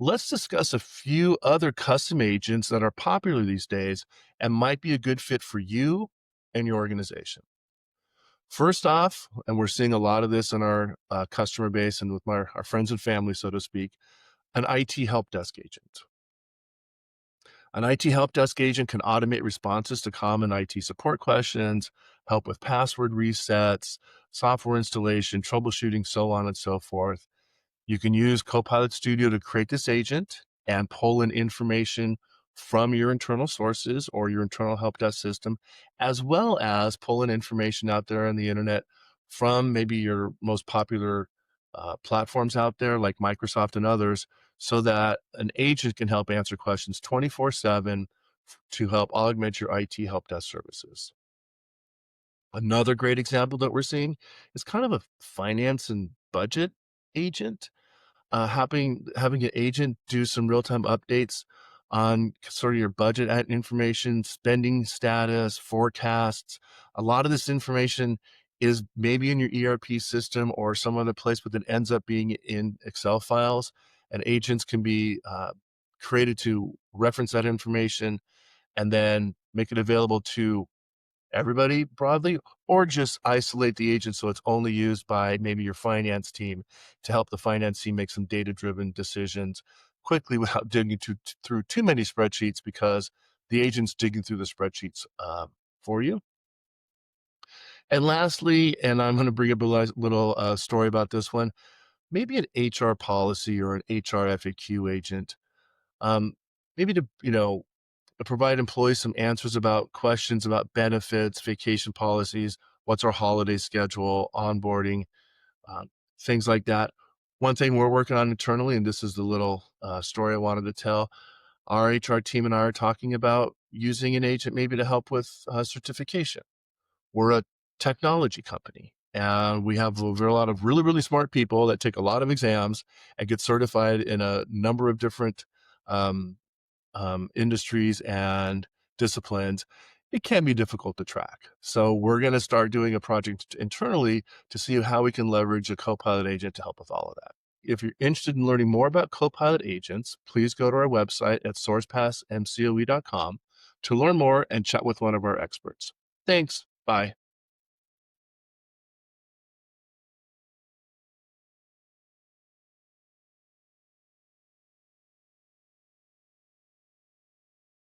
Let's discuss a few other custom agents that are popular these days and might be a good fit for you and your organization. First off, and we're seeing a lot of this in our customer base and with our friends and family, so to speak, an IT help desk agent. An IT help desk agent can automate responses to common IT support questions, help with password resets, software installation, troubleshooting, so on and so forth. You can use Copilot Studio to create this agent and pull in information from your internal sources or your internal help desk system, as well as pull in information out there on the internet from maybe your most popular platforms out there like Microsoft and others, so that an agent can help answer questions 24/7 to help augment your IT help desk services. Another great example that we're seeing is kind of a finance and budget agent, having an agent do some real-time updates on sort of your budget information, spending status, forecasts. A lot of this information is maybe in your ERP system or some other place, but then ends up being in Excel files, and agents can be created to reference that information and then make it available to everybody broadly, or just isolate the agent so it's only used by maybe your finance team to help the finance team make some data-driven decisions quickly without digging through too many spreadsheets because the agent's digging through the spreadsheets for you. And lastly, and I'm going to bring up a little story about this one, maybe an HR policy or an HR FAQ agent, um, maybe to provide employees some answers about questions about benefits, vacation policies, what's our holiday schedule, onboarding, um, things like that. One thing we're working on internally, and this is the little story I wanted to tell, our HR team and I are talking about using an agent maybe to help with certification. We're a technology company, and we have a lot of really, really smart people that take a lot of exams and get certified in a number of different um, industries and disciplines. It can be difficult to track. So we're going to start doing a project internally to see how we can leverage a Copilot agent to help with all of that. If you're interested in learning more about Copilot agents, please go to our website at sourcepassmcoe.com to learn more and chat with one of our experts. Thanks. Bye.